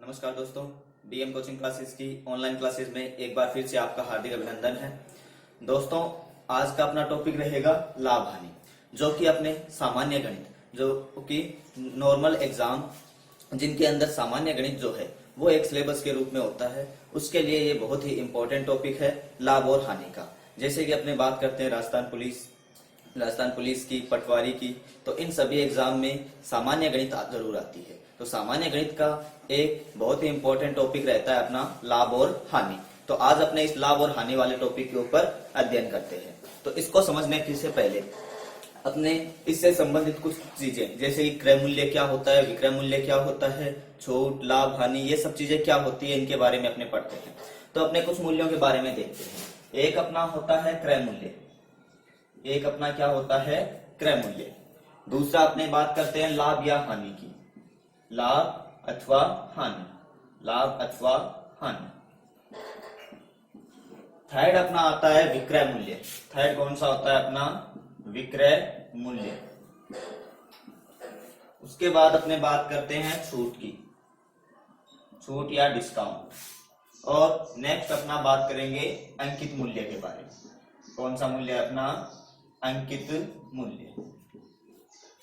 नमस्कार दोस्तों, DM coaching classes की ऑनलाइन क्लासेस में एक बार फिर से आपका हार्दिक अभिनंदन है। दोस्तों, आज का अपना टॉपिक रहेगा लाभ हानि, जो कि अपने सामान्य गणित, जो कि नॉर्मल एग्जाम जिनके अंदर सामान्य गणित जो है वो एक सिलेबस के रूप में होता है, उसके लिए ये बहुत ही इंपॉर्टेंट टॉपिक है लाभ और हानि का। जैसे कि अपने बात करते हैं राजस्थान पुलिस की, पटवारी की, तो इन सभी एग्जाम में सामान्य गणित जरूर आती है। तो सामान्य गणित का एक बहुत ही इंपॉर्टेंट टॉपिक रहता है अपना लाभ और हानि। तो आज अपने इस लाभ और हानि वाले टॉपिक के ऊपर अध्ययन करते हैं। तो इसको समझने से पहले अपने इससे संबंधित कुछ चीजें, जैसे कि क्रय मूल्य क्या होता है, विक्रय मूल्य क्या होता है, छूट, लाभ, हानि, ये सब चीजें क्या होती है, इनके बारे में अपने पढ़ते हैं। तो अपने कुछ मूल्यों के बारे में देखते हैं। एक अपना होता है क्रय मूल्य, एक अपना क्या होता है क्रय मूल्य। दूसरा अपने बात करते हैं लाभ या हानि की, लाभ अथवा हानि, लाभ अथवा हानि। थर्ड अपना आता है विक्रय मूल्य। थर्ड कौन सा होता है अपना विक्रय मूल्य। उसके बाद अपने बात करते हैं छूट की, छूट या डिस्काउंट। और नेक्स्ट अपना बात करेंगे अंकित मूल्य के बारे में। कौन सा मूल्य अपना अंकित मूल्य।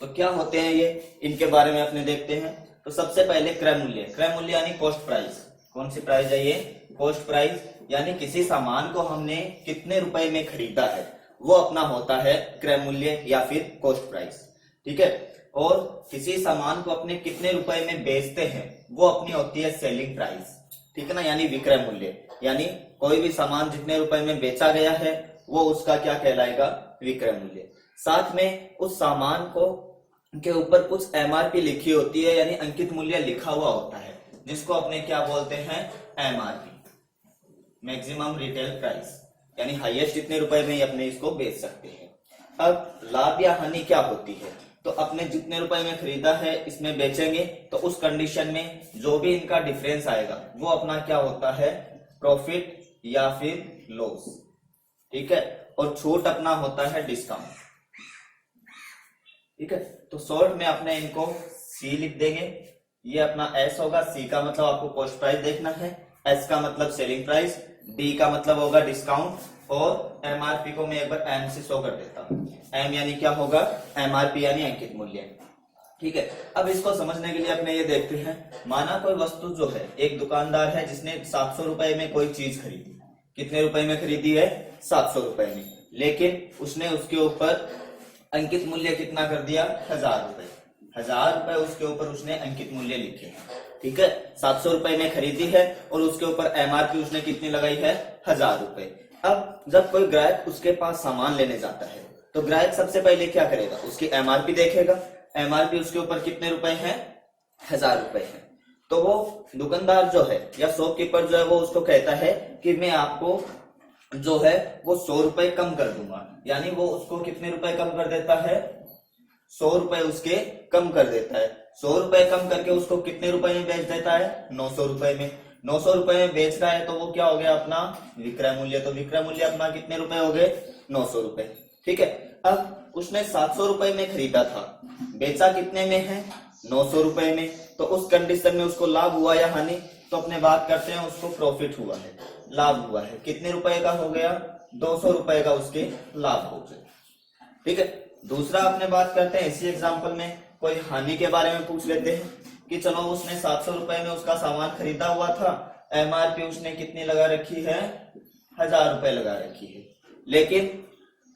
तो क्या होते हैं ये, इनके बारे में अपने देखते हैं। तो सबसे पहले क्रय मूल्य। क्रय मूल्य यानी कॉस्ट प्राइस। कौन सी प्राइस है ये, कॉस्ट प्राइस, यानी किसी सामान को हमने कितने रुपए में खरीदा है वो अपना होता है क्रय मूल्य या फिर कॉस्ट प्राइस। ठीक है। और किसी सामान को अपने कितने रुपए में बेचते हैं वो अपनी होती है सेलिंग प्राइस। ठीक है ना, यानी विक्रय मूल्य, यानी कोई भी सामान जितने रुपए में बेचा गया है वो उसका क्या कहलाएगा, विक्रय मूल्य। साथ में उस सामान को के ऊपर कुछ एमआरपी लिखी होती है, यानी अंकित मूल्य लिखा हुआ होता है, जिसको अपने क्या बोलते हैं, एमआरपी, मैक्सिमम रिटेल प्राइस, यानी हाईएस्ट इतने रुपए में ही अपने इसको बेच सकते हैं। अब लाभ या हानि क्या होती है, तो अपने जितने रुपए में खरीदा है इसमें बेचेंगे तो उस कंडीशन में जो भी इनका डिफरेंस आएगा वो अपना क्या होता है, प्रॉफिट या फिर लॉस। ठीक है। और छूट अपना होता है डिस्काउंट। ठीक है। तो शॉर्ट में अपने इनको सी लिख देंगे। ये अपना एस होगा, सी का मतलब आपको कॉस्ट प्राइस देखना है, एस का मतलब सेलिंग प्राइस, डी का मतलब होगा डिस्काउंट, और एमआरपी को मैं एक बार एम से शो कर देता हूं। एम यानी क्या होगा, एमआरपी यानी अंकित मूल्य। ठीक है। अब इसको समझने के लिए अपने ये देखते हैं, माना कोई वस्तु जो है, एक दुकानदार है जिसने 700 रुपए में कोई चीज खरीदी। कितने रुपए में खरीदी है, 700 रुपए में, लेकिन उसने उसके ऊपर अंकित मूल्य कितना कर दिया, 1000 रुपए। 1000 रुपए उसके ऊपर उसने अंकित मूल्य लिखे। ठीक है। 700 रुपए में खरीदी है और उसके ऊपर एमआरपी उसने कितनी लगाई है, 1000 रुपए। अब जब कोई ग्राहक उसके पास सामान लेने जाता है तो ग्राहक सबसे पहले क्या करेगा, उसकी एमआरपी देखेगा। एमआरपी उसके ऊपर कितने रुपए है, 1000 रुपए है। तो वो दुकानदार जो है या शॉपकीपर जो है वो उसको कहता है कि मैं आपको जो है वो 100 रुपए कम कर दूंगा, यानी वो उसको कितने रुपए कम कर देता है, 100 रुपए उसके कम कर देता है। 100 रुपए कम करके उसको कितने रुपए में बेच देता है, 900 रुपए में। 900 रुपए में बेच रहा है तो वो क्या हो गया अपना विक्रय मूल्य। तो विक्रय मूल्य अपना कितने रुपए हो गए, 900 रुपए। ठीक है। अब उसने 700 रुपए में खरीदा था, बेचा कितने में है, 900 रुपए में। तो उस कंडीशन में उसको लाभ हुआ या हानि, तो अपने बात करते हैं उसको प्रॉफिट हुआ है, लाभ हुआ है। कितने रुपए का हो गया, 200 रुपए का उसके लाभ हो गए। ठीक है। दूसरा अपने बात करते हैं, इसी एग्जांपल में कोई हानि के बारे में पूछ लेते हैं कि चलो उसने 700 रुपए में उसका सामान खरीदा हुआ था, एमआरपी उसने कितनी लगा रखी है, 1000 रुपए लगा रखी है, लेकिन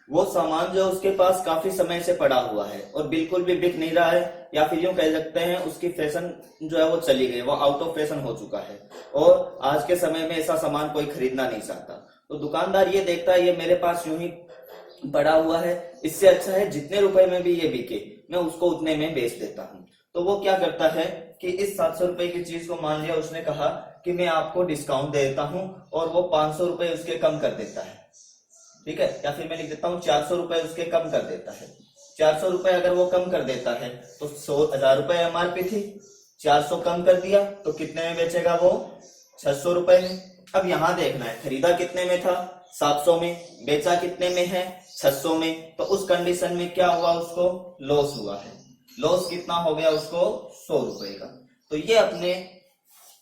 वो सामान जो उसके पास काफी समय से पड़ा हुआ है और बिल्कुल भी बिक नहीं रहा है, या फिर यूं कह सकते हैं उसकी फैशन जो है वो चली गई, वो आउट ऑफ फैशन हो चुका है और आज के समय में ऐसा सामान कोई खरीदना नहीं चाहता। तो दुकानदार ये देखता है ये मेरे पास यूं ही पड़ा हुआ है, इससे अच्छा है जितने रुपए में भी ये बिके मैं उसको उतने में बेच देता हूँ। तो वो क्या करता है कि इस 700 रुपए की चीज को मान लिया उसने कहा कि मैं आपको डिस्काउंट दे देता हूँ, और वो 500 रुपए उसके कम कर देता है। ठीक है। या फिर मैं लिख देता हूँ 400 रुपए उसके कम कर देता है। 400 रुपए अगर वो कम कर देता है तो 1000 रुपए एमआरपी थी, 400 कम कर दिया तो कितने में बेचेगा वो, 600 रुपए में। अब यहां देखना है खरीदा कितने में था, 700 में, बेचा कितने में है, 600 में। तो उस कंडीशन में क्या हुआ, उसको लॉस हुआ है। लॉस कितना हो गया उसको, 100 रुपए का। तो ये अपने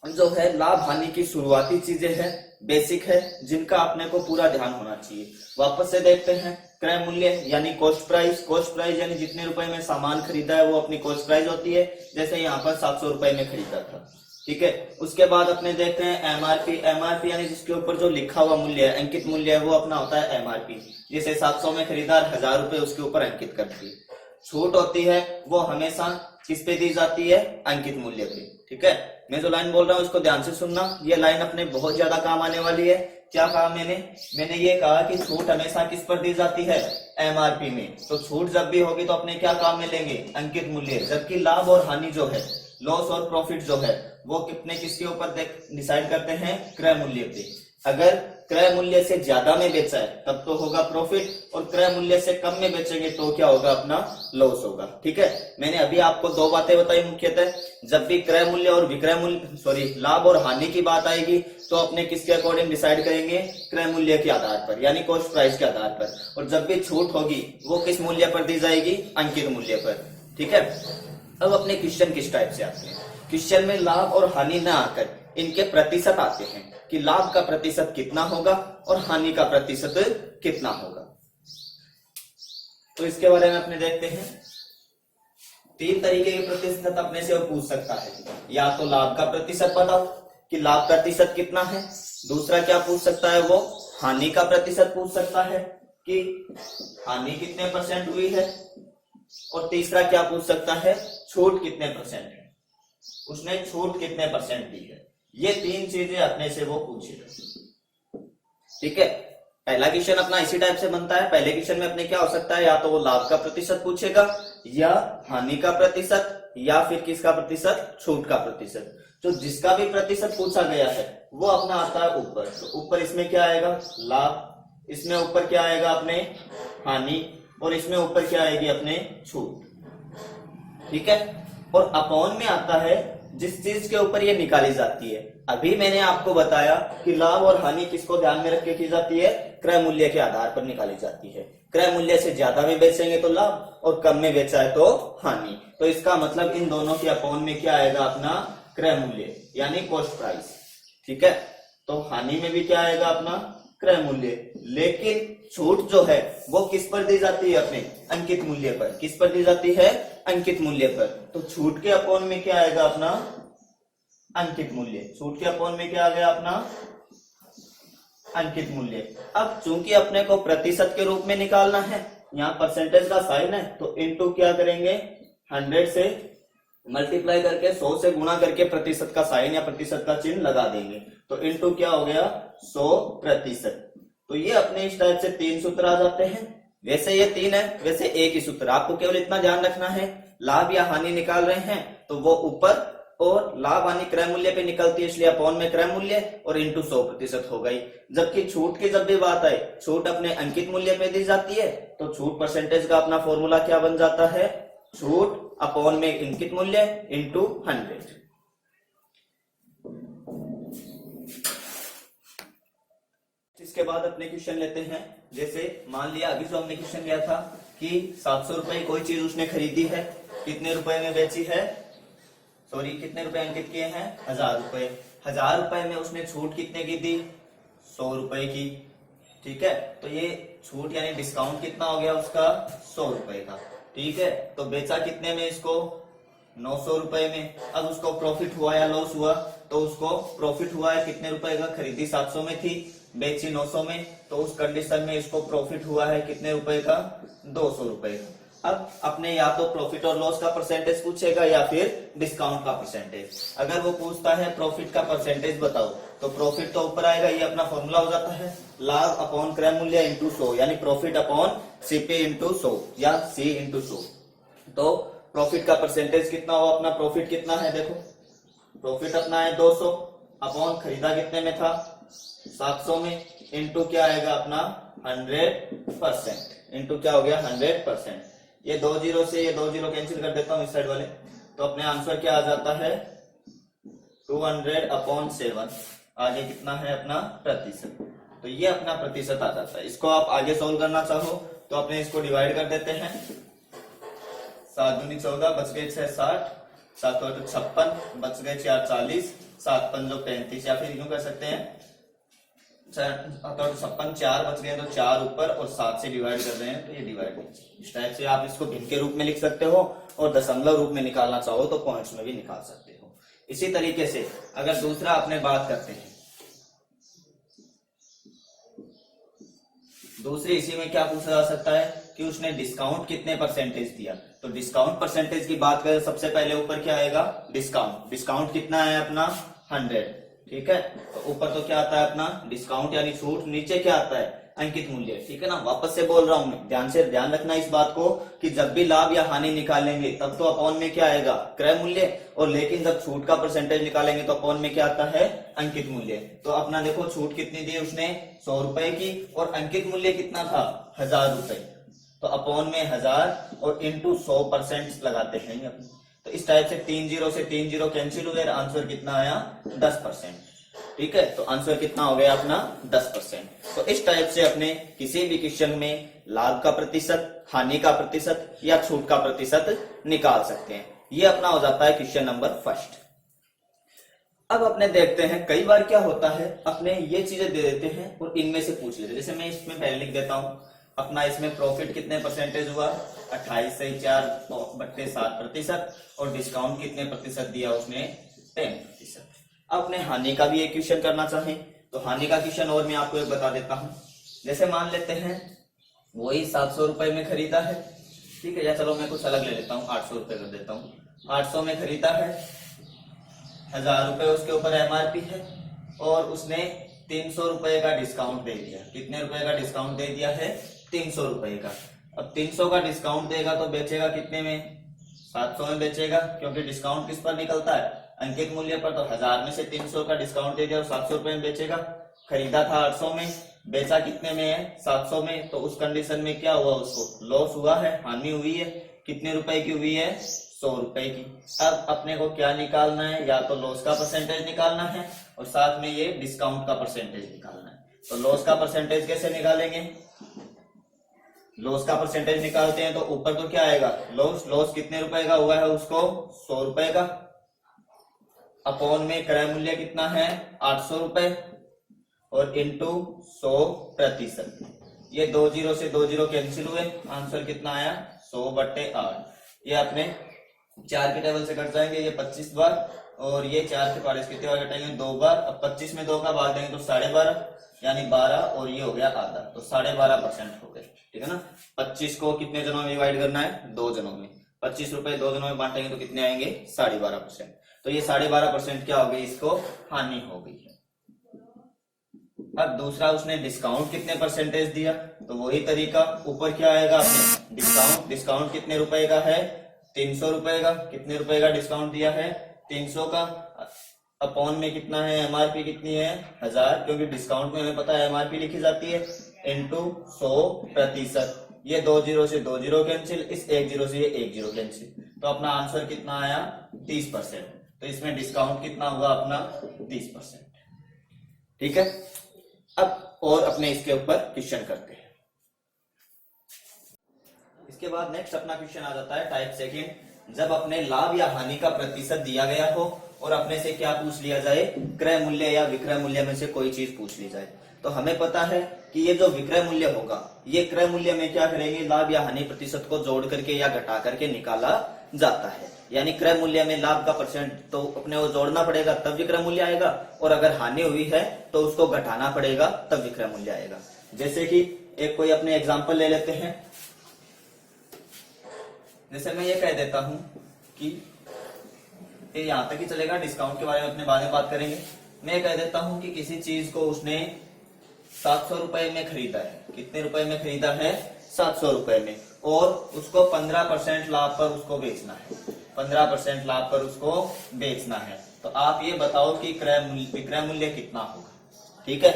जो है लाभ हानि की शुरुआती चीजें हैं, बेसिक है, जिनका अपने को पूरा ध्यान होना चाहिए। वापस से देखते हैं, क्रय मूल्य यानी कॉस्ट प्राइस। कॉस्ट प्राइस यानी जितने रुपए में सामान खरीदा है वो अपनी कॉस्ट प्राइस होती है। जैसे यहाँ पर 700 रुपए में खरीदा था, ठीक है। उसके बाद अपने देखते हैं एमआरपी। एमआरपी यानी जिसके ऊपर जो लिखा हुआ मूल्य है, अंकित मूल्य है, वो अपना होता है एमआरपी। जैसे 700 में खरीदा, 1000 रुपए उसके ऊपर अंकित कर दिए। छूट होती है वो हमेशा किस पे दी जाती है, अंकित मूल्य पे, ठीक है। मैं जो लाइन बोल रहा हूँ उसको ध्यान से सुनना, ये लाइन अपने बहुत ज्यादा काम आने वाली है। क्या कहा मैंने ये कहा कि छूट हमेशा किस पर दी जाती है, एमआरपी में। तो छूट जब भी होगी तो अपने क्या काम में लेंगे, अंकित मूल्य। जबकि लाभ और हानि जो है, लॉस और प्रॉफिट जो है, वो कितने किसके ऊपर डिसाइड करते हैं, क्रय मूल्य पे। अगर क्रय मूल्य से ज्यादा में बेचा है तब तो होगा प्रॉफिट, और क्रय मूल्य से कम में बेचेंगे तो क्या होगा, अपना लॉस होगा, ठीक है। मैंने अभी आपको दो बातें बताई मुख्यतः। जब भी क्रय मूल्य और विक्रय मूल्य लाभ और हानि की बात आएगी तो अपने किसके अकॉर्डिंग डिसाइड करेंगे, क्रय मूल्य के आधार पर, यानी कॉस्ट प्राइस के आधार पर। और जब भी छूट होगी वो किस मूल्य पर दी जाएगी, अंकित मूल्य पर, ठीक है। अब अपने क्वेश्चन किस टाइप से आते हैं, क्वेश्चन में लाभ और हानि न आकर इनके प्रतिशत आते हैं कि लाभ का प्रतिशत कितना होगा और हानि का प्रतिशत कितना होगा। तो इसके बारे में अपने देखते हैं। 3 तरीके के प्रतिशत अपने से वो पूछ सकता है। या तो लाभ का प्रतिशत बताओ कि लाभ प्रतिशत कितना है। दूसरा क्या पूछ सकता है, वो हानि का प्रतिशत पूछ सकता है कि हानि कितने % हुई है। और तीसरा क्या पूछ सकता है, छूट कितने % है, उसने छूट कितने % दी है। ये 3 चीजें अपने से वो पूछेगा, ठीक है। पहला क्वेश्चन अपना इसी टाइप से बनता है। पहले क्वेश्चन में अपने क्या हो सकता है, या तो वो लाभ का प्रतिशत पूछेगा, या हानि का प्रतिशत, या फिर किसका प्रतिशत, छूट का प्रतिशत। तो जिसका भी प्रतिशत पूछा गया है वो अपना आता है ऊपर। तो ऊपर इसमें क्या आएगा, लाभ, इसमें ऊपर क्या आएगा अपने, हानि, और इसमें ऊपर क्या आएगी अपने, छूट, ठीक है। और अपॉन में आता है जिस चीज के ऊपर ये निकाली जाती है। अभी मैंने आपको बताया कि लाभ और हानि किसको ध्यान में रख के की जाती है, क्रय मूल्य के आधार पर निकाली जाती है। क्रय मूल्य से ज्यादा में बेचेंगे तो लाभ, और कम में बेचा है तो हानि। तो इसका मतलब इन दोनों के अपॉन में क्या आएगा, अपना क्रय मूल्य यानी कॉस्ट प्राइस, ठीक है। तो हानि में भी क्या आएगा, अपना क्रय मूल्य। लेकिन छूट जो है वो किस पर दी जाती है, अपने अंकित मूल्य पर। किस पर दी जाती है, अंकित मूल्य पर। तो छूट के अपॉन में क्या आएगा, अपना अंकित मूल्य। छूट के अपॉन में क्या आ गया, अपना अंकित मूल्य। अब चूंकि अपने को प्रतिशत के रूप में निकालना है, यहाँ परसेंटेज का साइन है, तो इनटू क्या करेंगे, 100 से मल्टीप्लाई करके 100 से गुणा करके प्रतिशत का साइन या प्रतिशत का चिन्ह लगा देंगे। तो इनटू क्या हो गया, 100%। तो ये अपने इस टाइप से 3 सूत्र आ जाते हैं। वैसे ये 3 है, वैसे एक ही सूत्र। आपको केवल इतना ध्यान रखना है, लाभ या हानि निकाल रहे हैं तो वो ऊपर, और लाभ हानि क्रय मूल्य पे निकलती है, इसलिए अपॉन में क्रय मूल्य और इंटू 100% हो गई। जबकि छूट की जब भी बात आए, छूट अपने अंकित मूल्य पे दी जाती है, तो छूट परसेंटेज का अपना फॉर्मूला क्या बन जाता है, छूट अपॉन में अंकित मूल्य इंटू 100। इसके बाद अपने क्वेश्चन लेते हैं। जैसे मान लिया अभी जो हमने क्वेश्चन लिया था कि 700 रुपए कोई चीज उसने खरीदी है, कितने रुपए में बेची है, सॉरी कितने रुपए अंकित किए हैं, 1000 रुपए। 1000 रुपए में उसने छूट कितने की दी, 100 रुपए की, ठीक है। तो ये छूट यानी डिस्काउंट कितना हो गया उसका, 100 रुपए का, ठीक है। तो बेचा कितने में इसको, 900 रुपए में। अब उसको प्रॉफिट हुआ या लॉस हुआ, तो उसको प्रॉफिट हुआ है कितने रुपए का, खरीदी 700 में थी, बेची 900 में, तो उस कंडीशन में इसको प्रॉफिट हुआ है कितने रुपए का, 200 रुपए का। अब अपने या तो प्रॉफिट और लॉस का परसेंटेज पूछेगा या फिर डिस्काउंट का परसेंटेज। अगर वो पूछता है प्रॉफिट का परसेंटेज बताओ, तो प्रॉफिट तो ऊपर आएगा, ये अपना फॉर्मूला हो जाता है, लाभ अपॉन क्रय मूल्य इंटू 100, यानी प्रॉफिट अपॉन सीपी इंटू 100 या सी इंटू 100। तो प्रॉफिट का परसेंटेज कितना हो, अपना प्रॉफिट कितना है, देखो प्रॉफिट अपना है 200, अपॉन खरीदा कितने में था, 700 में, इंटू क्या आएगा अपना 100%, इंटू क्या हो गया 100%। ये 2 जीरो से ये 2 जीरो कैंसिल कर देता हूं इस साइड वाले, तो अपने आंसर क्या आ जाता है 200/7। आगे कितना है अपना प्रतिशत, तो ये अपना प्रतिशत आ जाता है। इसको आप आगे सोल्व करना चाहो तो अपने इसको डिवाइड कर देते हैं, 7 दूनी 14, बच गए 6 60, 7 8 56, बच गए 4 40, 7 पंजो 35, या फिर यूं कर सकते हैं 56, 4 बच गए तो 4 ऊपर और 7 से डिवाइड कर रहे हैं तो ये डिवाइड नीचे। इस टाइप से आप इसको भिन्न के रूप में लिख सकते हो, और दशमलव रूप में निकालना चाहो तो पॉइंट्स में भी निकाल सकते हो। इसी तरीके से अगर दूसरा अपने बात करते हैं, दूसरी इसी में क्या पूछा जा सकता है कि उसने डिस्काउंट कितने परसेंटेज दिया। तो डिस्काउंट परसेंटेज की बात करें, सबसे पहले ऊपर क्या आएगा, डिस्काउंट। डिस्काउंट कितना है अपना 100, ठीक है। तो ऊपर तो क्या आता है अपना डिस्काउंट यानी छूट, नीचे क्या आता है अंकित मूल्य, ठीक है ना। वापस से बोल रहा हूं मैं, ध्यान रखना इस बात को कि जब भी लाभ या हानि निकालेंगे तब तो अपॉन में क्या आएगा क्रय मूल्य, और लेकिन जब छूट का परसेंटेज निकालेंगे तो अपॉन में क्या आता है अंकित मूल्य। तो अपना देखो छूट कितनी दी उसने 100 रुपए की, और अंकित मूल्य कितना था 1000 रुपए। तो अपॉन में 1000 और इंटू 100% लगाते हैं अपने। तो इस टाइप से 3 जीरो से 3 जीरो कैंसिल हुए, आंसर कितना आया 10%, ठीक है। तो आंसर कितना हो गया अपना 10%। तो इस टाइप से अपने किसी भी क्वेश्चन में लाभ का प्रतिशत, हानि का प्रतिशत या छूट का प्रतिशत निकाल सकते हैं। ये अपना हो जाता है क्वेश्चन नंबर फर्स्ट। अब अपने देखते हैं कई बार क्या होता है, अपने ये चीजें दे देते हैं और इनमें से पूछ लेते हैं। जैसे मैं इसमें पहले लिख देता हूं अपना, इसमें प्रॉफिट कितने परसेंटेज हुआ 28 से 4/7%, और डिस्काउंट कितने प्रतिशत दिया उसने 10%। अपने हानि का भी एक क्वेश्चन करना चाहें तो हानि का क्वेश्चन और मैं आपको एक बता देता हूं। जैसे मान लेते हैं वही 700 रुपए में खरीदा है, ठीक है, या चलो मैं कुछ अलग ले लेता हूं, 800 रुपए कर देता हूं। 800 में खरीदा है, 1000 रुपए उसके ऊपर एमआरपी है, और उसने 300 रुपए का डिस्काउंट दे दिया। कितने रुपए का डिस्काउंट दे दिया है 300 रुपए का। अब 300 का डिस्काउंट देगा तो बेचेगा कितने में 700 में बेचेगा, क्योंकि डिस्काउंट किस पर निकलता है अंकित मूल्य पर। तो 1000 में से 300 का डिस्काउंट दे दिया और 700 रुपए में बेचेगा। खरीदा था 800 में, बेचा कितने में है 700 में। तो उस कंडीशन में क्या हुआ, उसको लॉस हुआ है, हानि हुई है। कितने रुपए की हुई है 100 रुपए की। अब अपने को क्या निकालना है, या तो लॉस का परसेंटेज निकालना है और साथ में ये डिस्काउंट का परसेंटेज निकालना है। तो लॉस का परसेंटेज कैसे निकालेंगे, लॉस का परसेंटेज निकालते हैं तो ऊपर तो क्या आएगा लॉस कितने रुपए का हुआ है उसको 100 रुपए का, अपॉन में क्रय मूल्य कितना है 800 रुपए, और इंटू 100%। ये 2 जीरो से 2 जीरो कैंसिल हुए, आंसर कितना आया 100/8। ये अपने 4 के टेबल से कट जाएंगे, ये 25 बार, और ये 4 से 5 कितने बार कटेंगे 2 बार। अब 25 में 2 का भाग देंगे तो 12.5 यानी 12, और ये हो गया आधा, तो 12.5% हो गए, ठीक है ना। 25 को कितने जनों में डिवाइड करना है 2 जनों में। 25 रुपए 2 जनों में बांटेंगे तो कितने आएंगे 12.5%। तो ये 12.5% क्या हो गई, इसको हानि हो गई है। अब दूसरा उसने डिस्काउंट कितने परसेंटेज दिया, तो वही तरीका, ऊपर क्या आएगा अपने डिस्काउंट कितने रुपए का है 300 रुपए का। कितने रुपए का डिस्काउंट दिया है 300 का, अपॉन में कितना है एमआरपी कितनी है 1000, क्योंकि डिस्काउंट में हमें पता है एमआरपी लिखी जाती है, इंटू 100%। ये 2 जीरो से 2 जीरो कैंसिल, इस 1 जीरो से ये 1 जीरो कैंसिल, तो अपना आंसर कितना आया 30%। तो इसमें डिस्काउंट कितना हुआ अपना 30%, ठीक है। अब और अपने इसके ऊपर क्वेश्चन करते हैं। इसके बाद नेक्स्ट अपना क्वेश्चन आ जाता है टाइप सेकंड। जब अपने लाभ या हानि का प्रतिशत दिया गया हो और अपने से क्या पूछ लिया जाए, क्रय मूल्य या विक्रय मूल्य में से कोई चीज पूछ ली जाए, तो हमें पता है कि ये जो विक्रय मूल्य होगा ये क्रय मूल्य में क्या करेंगे, लाभ या हानि प्रतिशत को जोड़ करके या घटा करके निकाला जाता है। यानी क्रय मूल्य में लाभ का परसेंट तो अपने को जोड़ना पड़ेगा तब विक्रय मूल्य आएगा, और अगर हानि हुई है तो उसको घटाना पड़ेगा तब विक्रय मूल्य आएगा। जैसे कि एक कोई अपने एग्जाम्पल ले लेते हैं। जैसे मैं ये कह देता हूं कि ये यहां तक ही चलेगा, डिस्काउंट के बारे में अपने बाद में बात करेंगे। मैं कह देता हूं कि किसी चीज को उसने 700 रुपए में खरीदा है। कितने रुपए में खरीदा है 700 रुपए में, और उसको 15% लाभ पर उसको बेचना है। 15% लाभ पर उसको बेचना है। तो आप ये बताओ कि विक्रय मूल्य कितना होगा, ठीक है।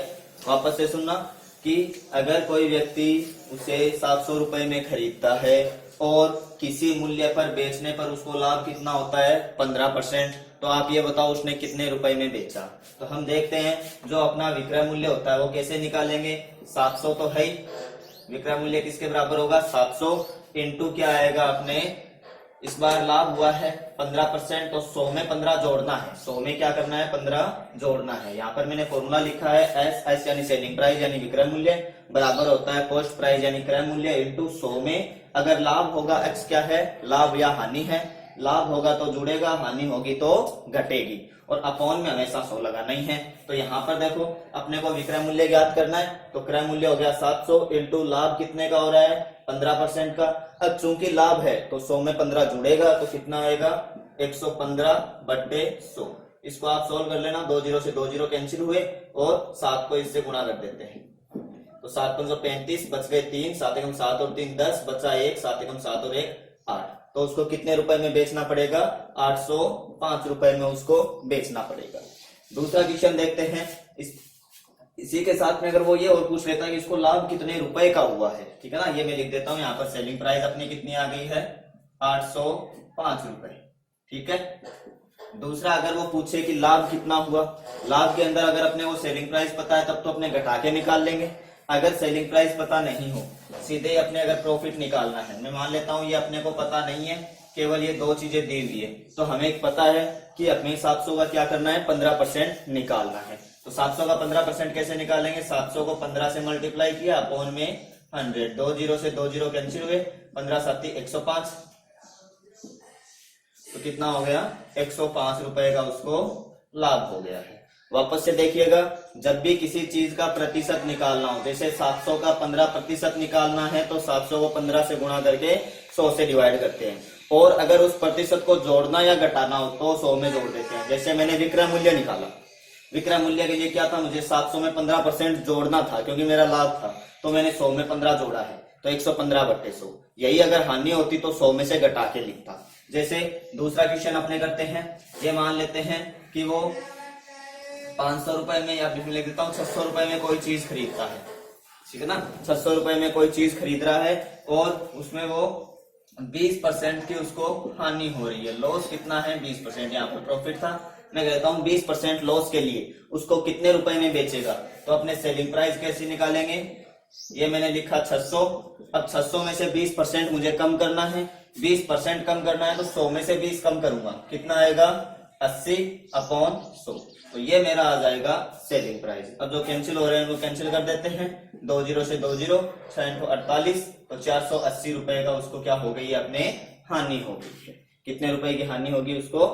वापस से सुनना कि अगर कोई व्यक्ति उसे 700 रुपए में खरीदता है और किसी मूल्य पर बेचने पर उसको लाभ कितना होता है 15%, तो आप ये बताओ उसने कितने रुपए में बेचा। तो हम देखते हैं जो अपना विक्रय मूल्य होता है वो कैसे निकालेंगे, 700 तो है ही, विक्रय मूल्य किसके बराबर होगा 700 इंटू क्या आएगा अपने इस बार लाभ हुआ है 15%, तो 100 में 15 जोड़ना है। 100 में क्या करना है, 15 जोड़ना है। यहाँ पर मैंने फॉर्मूला लिखा है एस यानी सेलिंग प्राइस यानी विक्रय मूल्य बराबर होता है कॉस्ट प्राइस यानी क्रय मूल्य इंटू 100 में अगर लाभ होगा एक्स क्या है, लाभ या हानि है, लाभ होगा तो जुड़ेगा, हानि होगी तो घटेगी, और अपॉन में हमेशा 100 लगाना ही है। तो यहाँ पर देखो अपने को विक्रय मूल्य ज्ञात करना है, तो क्रय मूल्य हो गया 700 इंटू लाभ कितने का हो रहा है, 15% का। अब चूंकि लाभ है तो 100 में 15 जुड़ेगा तो कितना आएगा, 115/100। इसको आप सोल्व कर लेना, 2 0 से 2 0 कैंसिल हुए और 7 को इससे गुणा कर देते हैं, तो 7 5 35 बच गए 3, 7 एकम 7 और 3 10, बचा 1, 7 एकम 7 और 1 8। तो उसको कितने रुपए में बेचना पड़ेगा, 805 रुपए में उसको बेचना पड़ेगा। दूसरा क्वेश्चन देखते हैं। इसी के साथ में अगर वो ये और पूछ लेता है कि इसको लाभ कितने रुपए का हुआ है, ठीक है ना, ये मैं लिख देता हूं। यहाँ पर सेलिंग प्राइस अपनी कितनी आ गई है, 805 रुपए, ठीक है। दूसरा अगर वो पूछे कि लाभ कितना हुआ, लाभ के अंदर अगर अपने वो सेलिंग प्राइस पता है तब तो अपने घटा के निकाल लेंगे। अगर सेलिंग प्राइस पता नहीं हो, सीधे अपने अगर प्रॉफिट निकालना है, मैं मान लेता हूं ये अपने को पता नहीं है, केवल ये दो चीजें दी हुई है, तो हमें पता है कि अपने 700 का क्या करना है, 15% निकालना है। तो 700 का 15% कैसे निकालेंगे, 700 को 15 से मल्टीप्लाई किया अपॉन में 100, 2 0 से 2 0 कैंसिल हुए, 15 7 105, तो कितना हो गया, 105 रुपए का उसको लाभ हो गया है। वापस से देखिएगा, जब भी किसी चीज का प्रतिशत निकालना हो, जैसे 700 का 15% निकालना है तो 700 को 15 से गुणा करके 100 से डिवाइड करते हैं, और अगर उस प्रतिशत को जोड़ना या घटाना हो तो 100 में जोड़ देते हैं। जैसे मैंने विक्रय मूल्य निकाला, विक्रय मूल्य के लिए क्या था, मुझे 700 में 15% जोड़ना था क्योंकि मेरा लाभ था, तो मैंने 100 में 15 जोड़ा है, तो 115/100। यही अगर हानि होती तो 100 में से घटा के लिखता। जैसे दूसरा क्वेश्चन अपने करते हैं, ये मान लेते हैं कि वो 500 रुपए में, या फिर लिख देता हूँ 600 रुपए में कोई चीज खरीदता है, ठीक है ना, 600 रुपए में कोई चीज खरीद रहा है और उसमें वो 20% की उसको हानि हो रही है। लॉस कितना है, 20%। यहाँ पर प्रॉफिट था, मैं कहता हूँ 20% लॉस के लिए उसको कितने रुपए में बेचेगा, तो अपने सेलिंग प्राइस कैसे निकालेंगे, ये मैंने लिखा 600। अब 600 में से 20% मुझे कम करना है, 20% कम करना है तो 100 में से 20 कम करूंगा, कितना आएगा, 80/100। तो ये मेरा आ जाएगा सेलिंग प्राइस। अब जो कैंसिल हो रहे हैं वो कैंसिल कर देते हैं, 2 0 से 2 0, 6 48, तो 480 रुपए का उसको क्या हो गई, अपने हानि हो गई है। कितने रुपए की हानि होगी उसको,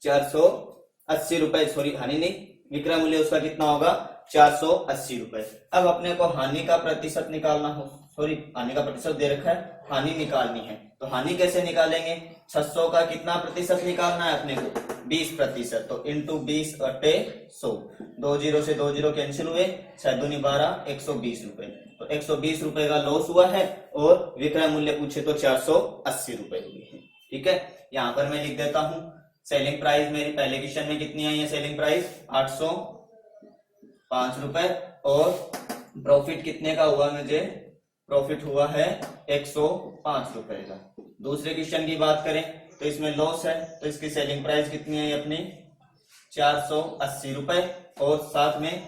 480 रुपए, सॉरी हानि नहीं, विक्रय मूल्य उसका कितना होगा, 480 रुपए। अब अपने को हानि का प्रतिशत निकालना हो, सॉरी हानि का प्रतिशत दे रखा है, हानि निकालनी है, तो हानि कैसे निकालेंगे, 600 का कितना प्रतिशत निकालना है अपने को, 20%, तो इंटू 20/100, 2 0 से 2 0 कैंसिल हुए, 6 दूनी 12, 120 रुपए, तो 120 रुपए का लॉस हुआ है, और विक्रय मूल्य पूछे तो 480 रुपए हुए हैं, ठीक है। यहाँ पर मैं लिख देता हूं, सेलिंग प्राइस मेरी पहले क्वेश्चन में कितनी आई है, सेलिंग प्राइस 805 रुपए, और प्रॉफिट कितने का हुआ, मुझे प्रॉफिट हुआ है 105 रुपए का। दूसरे क्वेश्चन की बात करें तो इसमें लॉस है, तो इसकी सेलिंग प्राइस कितनी है अपनी, 480 रुपए, और साथ में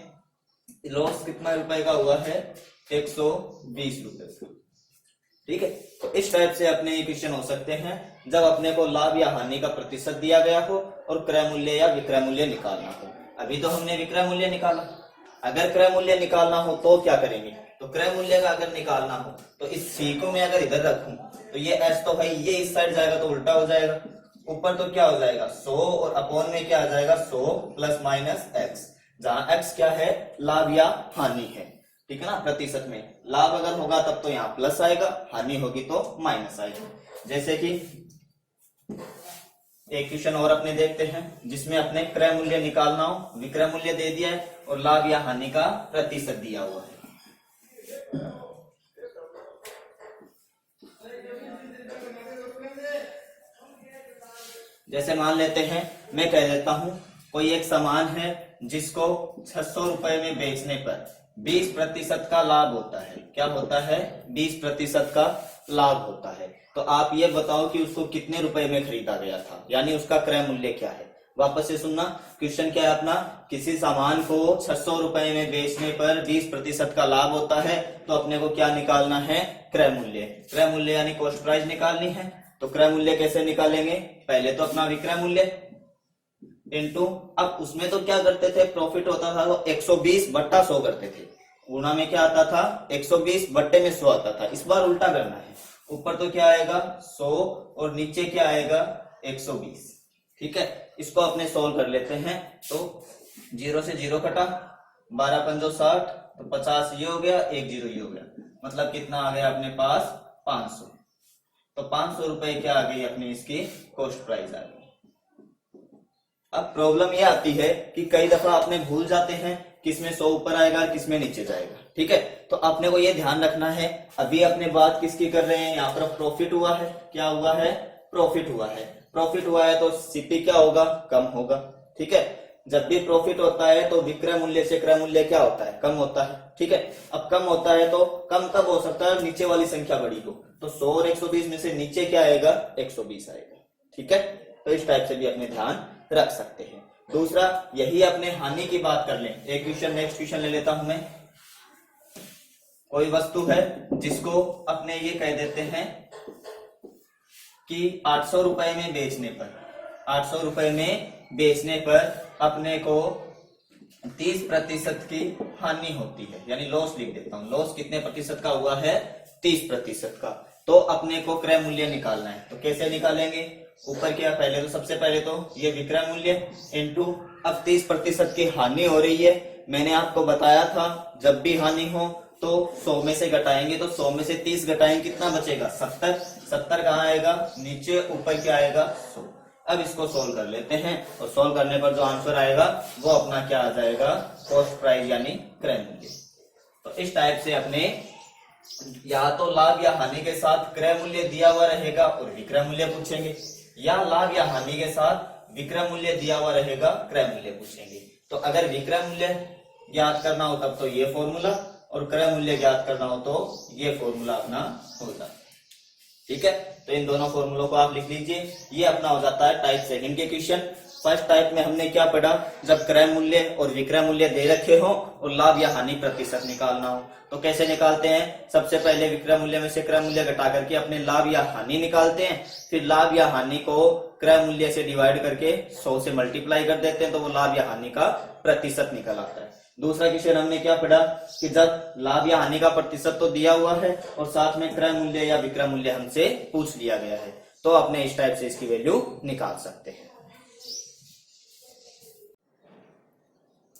लॉस कितना रुपए का हुआ है, 120 रुपए का, ठीक है। तो इस टाइप से अपने ये क्वेश्चन हो सकते हैं जब अपने को लाभ या हानि का प्रतिशत दिया गया हो और क्रय मूल्य या विक्रय मूल्य निकालना हो। अभी तो हमने विक्रय मूल्य निकाला, अगर क्रय मूल्य निकालना हो तो क्या करेंगे, तो क्रय मूल्य का अगर निकालना हो तो इस सी को मैं अगर इधर रखूं तो ये एस तो है, ये इस साइड जाएगा तो उल्टा हो जाएगा, ऊपर तो क्या हो जाएगा 100, और अपॉन में क्या आ जाएगा 100 प्लस माइनस एक्स, जहां एक्स क्या है, लाभ या हानि है, ठीक है ना। प्रतिशत में लाभ अगर होगा तब तो यहाँ प्लस आएगा, हानि होगी तो माइनस आएगा। जैसे कि एक क्वेश्चन और अपने देखते हैं जिसमें अपने क्रय मूल्य निकालना हो, विक्रय मूल्य दे दिया है और लाभ या हानि का प्रतिशत दिया हुआ है। जैसे मान लेते हैं, मैं कह देता हूं कोई एक सामान है जिसको 600 रुपए में बेचने पर 20% का लाभ होता है। क्या होता है, 20% का लाभ होता है। तो आप ये बताओ कि उसको कितने रुपए में खरीदा गया था, यानी उसका क्रय मूल्य क्या है। वापस से सुनना, क्वेश्चन क्या है अपना, किसी सामान को 600 रुपए में बेचने पर 20% का लाभ होता है, तो अपने को क्या निकालना है, क्रय मूल्य। क्रय मूल्य यानी कॉस्ट प्राइस निकालनी है। तो क्रय मूल्य कैसे निकालेंगे, पहले तो अपना विक्रय मूल्य इनटू, अब उसमें तो क्या करते थे, प्रॉफिट होता था तो 120/100 करते थे, गुणा में क्या आता था 120/100 आता था। इस बार उल्टा करना है, ऊपर तो क्या आएगा 100 और नीचे क्या आएगा 120। ठीक है, इसको अपने सोल्व कर लेते हैं। तो 0 से 0 कटा, 12 पंजो 60, तो 50 ये हो गया, 1 0 ये हो गया, मतलब कितना आ गया अपने पास 500। तो 500 रुपए क्या आ गई अपनी इसकी कॉस्ट प्राइस आ गई। अब प्रॉब्लम ये आती है कि कई दफा आपने भूल जाते हैं किसमें 100 ऊपर आएगा किसमें नीचे जाएगा। ठीक है, तो आपने को ये ध्यान रखना है, अभी अपने बात किसकी कर रहे हैं, यहाँ पर प्रॉफिट हुआ है, क्या हुआ है, प्रॉफिट हुआ है। प्रॉफिट हुआ है तो सीपी क्या होगा, कम होगा। ठीक है, जब भी प्रॉफिट होता है तो विक्रय मूल्य से क्रय मूल्य क्या होता है, कम होता है। ठीक है, अब कम होता है तो कम कब हो सकता है, नीचे वाली संख्या बड़ी हो, तो 100 और 120 में से नीचे क्या आएगा 120 आएगा। ठीक है, तो इस टाइप से भी अपने ध्यान रख सकते हैं। दूसरा, यही अपने हानि की बात कर लें, एक क्वेश्चन नेक्स्ट क्वेश्चन ले लेता हूं मैं। कोई वस्तु है जिसको अपने ये कह देते हैं कि 800 रुपए में बेचने पर, 800 रुपए में बेचने पर अपने को 30% की हानि होती है, यानी लॉस लिख देता हूं। लॉस कितने प्रतिशत का हुआ है, 30% का। तो अपने को क्रय मूल्य निकालना है, तो कैसे निकालेंगे, ऊपर क्या, पहले तो सबसे पहले तो ये विक्रय मूल्य इनटू, अब 30% की हानि हो रही है। मैंने आपको बताया था जब भी हानि हो तो 100 में से घटाएंगे, तो 100 में से 30 घटाएंगे, कितना बचेगा 70। 70 कहाँ आएगा नीचे, ऊपर क्या आएगा 100। अब इसको सोल्व कर लेते हैं, और सोल्व करने पर जो आंसर आएगा वो अपना क्या आ जाएगा, कॉस्ट प्राइस यानी क्रय मूल्य। तो इस टाइप से अपने या तो लाभ या हानि के साथ क्रय मूल्य दिया हुआ रहेगा और विक्रय मूल्य पूछेंगे, या लाभ या हानि के साथ विक्रय मूल्य दिया हुआ रहेगा, क्रय मूल्य पूछेंगे। तो अगर विक्रय मूल्य ज्ञात करना हो तब तो ये फॉर्मूला, और क्रय मूल्य ज्ञात करना हो तो ये फॉर्मूला अपना होगा। ठीक है, तो इन दोनों फॉर्मूलों को आप लिख लीजिए। ये अपना हो जाता है टाइप सेकंड के क्वेश्चन। फर्स्ट टाइप में हमने क्या पढ़ा, जब क्रय मूल्य और विक्रय मूल्य दे रखे हो और लाभ या हानि प्रतिशत निकालना हो तो कैसे निकालते हैं, सबसे पहले विक्रय मूल्य में से क्रय मूल्य घटा करके अपने लाभ या हानि निकालते हैं, फिर लाभ या हानि को क्रय मूल्य से डिवाइड करके 100 से मल्टीप्लाई कर देते हैं, तो वो लाभ या हानि का प्रतिशत निकल आता है। दूसरा क्वेश्चन हमने क्या पढ़ा कि जब लाभ या हानि का प्रतिशत तो दिया हुआ है और साथ में क्रय मूल्य या विक्रय मूल्य हमसे पूछ लिया गया है, तो अपने इस टाइप से इसकी वैल्यू निकाल सकते हैं।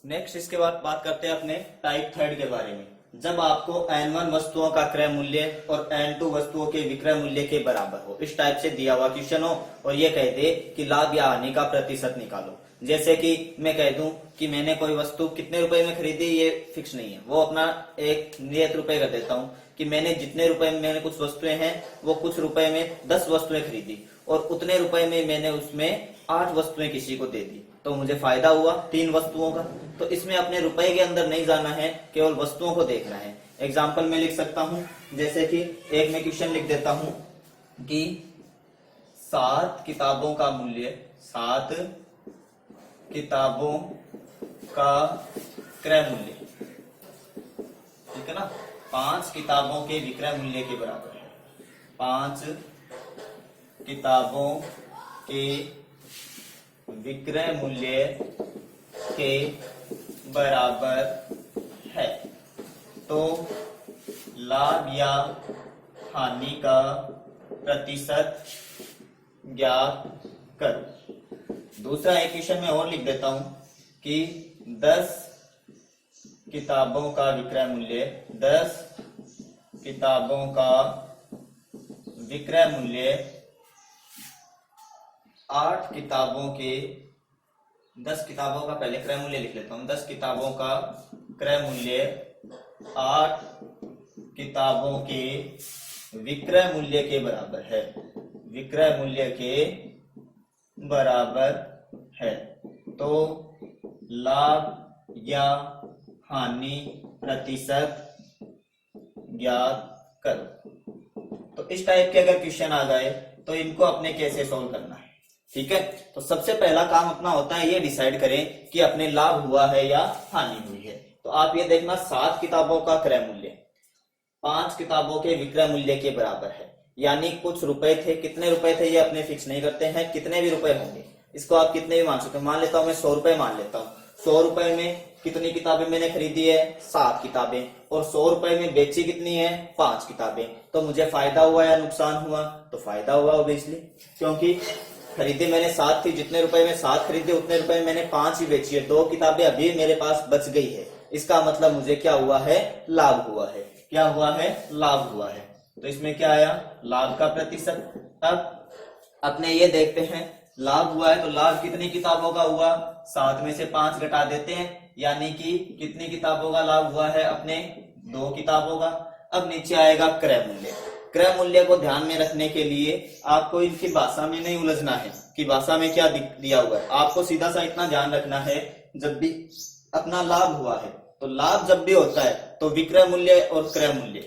नेक्स्ट इसके बाद बात करते हैं अपने टाइप थर्ड के बारे में। जब आपको N1 वस्तुओं का क्रय मूल्य और N2 वस्तुओं के विक्रय मूल्य के बराबर हो, इस टाइप से दिया हुआ क्वेश्चन हो और ये कह दे कि लाभ या हानि का प्रतिशत निकालो। जैसे कि मैं कह दूं कि मैंने कोई वस्तु कितने रुपए में खरीदी, ये फिक्स नहीं है, वो अपना एक नियत रुपए कर देता हूं कि मैंने जितने रुपए में, मैंने कुछ वस्तुएं हैं वो कुछ रुपए में 10 वस्तुएं खरीदी और उतने रुपए में मैंने उसमें 8 वस्तुएं किसी को दे दी, तो मुझे फायदा हुआ 3 वस्तुओं का। तो इसमें अपने रुपए के अंदर नहीं जाना है, केवल वस्तुओं को देखना है। एग्जाम्पल में लिख सकता हूं, जैसे कि एक में क्वेश्चन लिख देता हूं कि 7 किताबों का मूल्य, 7 किताबों का क्रय मूल्य, ठीक है ना, 5 किताबों के विक्रय मूल्य के बराबर है। 5 किताबों के विक्रय मूल्य के बराबर है, तो लाभ या हानि का प्रतिशत ज्ञात करो। दूसरा एक क्वेश्चन में और लिख देता हूं कि 10 किताबों का विक्रय मूल्य, 10 किताबों का विक्रय मूल्य 8 किताबों के, 10 किताबों का पहले क्रय मूल्य लिख लेता हूं, 10 किताबों का क्रय मूल्य 8 किताबों के विक्रय मूल्य के बराबर है, विक्रय मूल्य के बराबर है, तो लाभ या हानि प्रतिशत ज्ञात करो। तो इस टाइप के अगर क्वेश्चन आ जाए तो इनको अपने कैसे सॉल्व करना है। ठीक है, तो सबसे पहला काम अपना होता है ये डिसाइड करें कि अपने लाभ हुआ है या हानि हुई है। तो आप ये देखना, 7 किताबों का क्रय मूल्य 5 किताबों के विक्रय मूल्य के बराबर है, यानी कुछ रुपए थे, कितने रुपए थे ये अपने फिक्स नहीं करते हैं, कितने भी रुपए होंगे, इसको आप कितने भी मान सकते हो। मान लेता हूं मैं 100 रुपए मान लेता हूँ। 100 रुपए में कितनी किताबें मैंने खरीदी है, 7 किताबें, और 100 रुपए में बेची कितनी है, 5 किताबें। तो मुझे फायदा हुआ या नुकसान हुआ, तो फायदा हुआ ऑब्वियसली, क्योंकि खरीदी मैंने 7 थी, जितने रुपए में 7 खरीदे उतने रुपए में मैंने 5 ही बेची है, 2 किताबें अभी मेरे पास बच गई है। इसका मतलब मुझे क्या हुआ है, लाभ हुआ है। क्या हुआ है, लाभ हुआ है। तो इसमें क्या आया, लाभ का प्रतिशत। अब अपने ये देखते हैं, लाभ हुआ है तो लाभ कितनी किताबों का हुआ, 7 में से 5 घटा देते हैं, यानी कि कितनी किताबों का लाभ हुआ है, अपने 2 किताबों का। अब नीचे आएगा क्रय मूल्य। क्रय मूल्य को ध्यान में रखने के लिए आपको इनकी भाषा में नहीं उलझना है कि भाषा में क्या दिया हुआ है। आपको सीधा सा इतना ध्यान रखना है, जब भी अपना लाभ हुआ है तो लाभ जब भी होता है तो विक्रय मूल्य और क्रय मूल्य,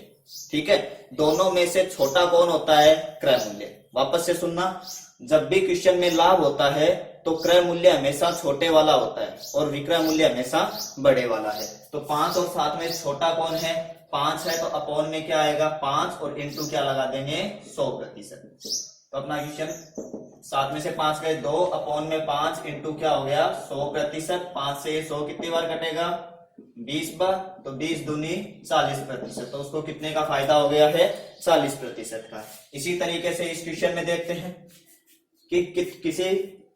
ठीक है, दोनों में से छोटा कौन होता है, क्रय मूल्य। वापस से सुनना, जब भी क्वेश्चन में लाभ होता है तो क्रय मूल्य हमेशा छोटे वाला होता है और विक्रय मूल्य हमेशा बड़े वाला है। तो 5 और 7 में छोटा कौन है, 5 है, तो अपॉन में क्या आएगा, 5 और इंटू क्या लगा देंगे, 100%। तो अपना क्वेश्चन 7 में से 5 गए 2, अपॉन में 5 इंटू क्या हो गया, 100%। 5 से 100 कितनी बार कटेगा, 20 बार, तो 20 दूनी 40%। तो उसको कितने का फायदा हो गया है, 40% का। इसी तरीके से इस क्वेश्चन में देखते हैं कि किसी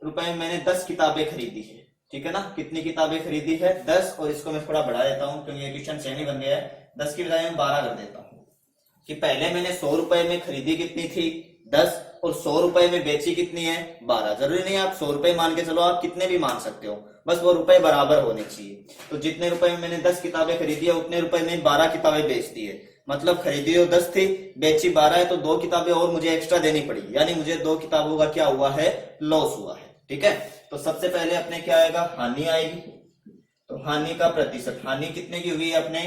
रुपए में मैंने 10 किताबें खरीदी है, ठीक है ना, कितनी किताबें खरीदी है, 10, और इसको मैं थोड़ा बढ़ा देता हूं क्योंकि ये क्वेश्चन सेम ही बन गया है। 10 की बजाय मैं 12 कर देता हूं कि पहले मैंने 100 रुपए में खरीदी कितनी थी, 10, और 100 रुपए में बेची कितनी है, 12। जरूरी नहीं आप 100 रुपए मान के चलो, आप कितने भी मान सकते हो, बस वो रुपए बराबर होने चाहिए। तो जितने रुपए में मैंने 10 किताबें खरीदी है उतने रुपए में 12 किताबें बेच दी है। मतलब खरीदी तो 10 थी, बेची 12 है, तो 2 किताबें और मुझे एक्स्ट्रा देनी पड़ी, यानी मुझे 2 किताबों का क्या हुआ है, लॉस हुआ है। ठीक है, तो सबसे पहले अपने क्या आएगा, हानि आएगी। तो हानि का प्रतिशत, हानि कितने की हुई है, अपने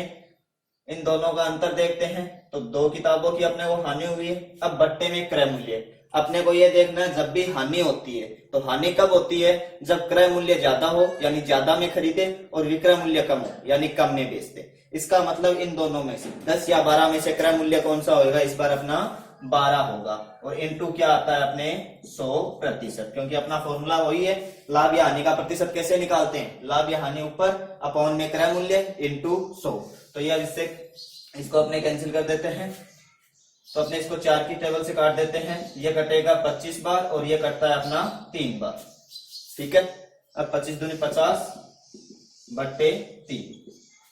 इन दोनों का अंतर देखते हैं, तो 2 किताबों की अपने को हानि हुई है। अब बट्टे में क्रय मूल्य, अपने को ये देखना है जब भी हानि होती है तो हानि कब होती है, जब क्रय मूल्य ज्यादा हो यानी ज्यादा में खरीदे और विक्रय मूल्य कम हो यानी कम में बेचते। इसका मतलब इन दोनों में से 10 या 12 में से क्रय मूल्य कौन सा होगा, इस बार अपना 12 होगा, और इनटू क्या आता है अपने 100%, क्योंकि अपना फॉर्मूला वही है, लाभ या हानि का प्रतिशत कैसे निकालते हैं, लाभ या हानि ऊपर, अपॉन में क्रय मूल्य, इनटू 100। तो ये इससे इसको अपने कैंसिल कर देते हैं, तो अपने इसको 4 की टेबल से काट देते हैं, ये कटेगा 25 बार और ये कटता है अपना 3 बार। ठीक है, अब 25 दूनी 50 बट्टे 3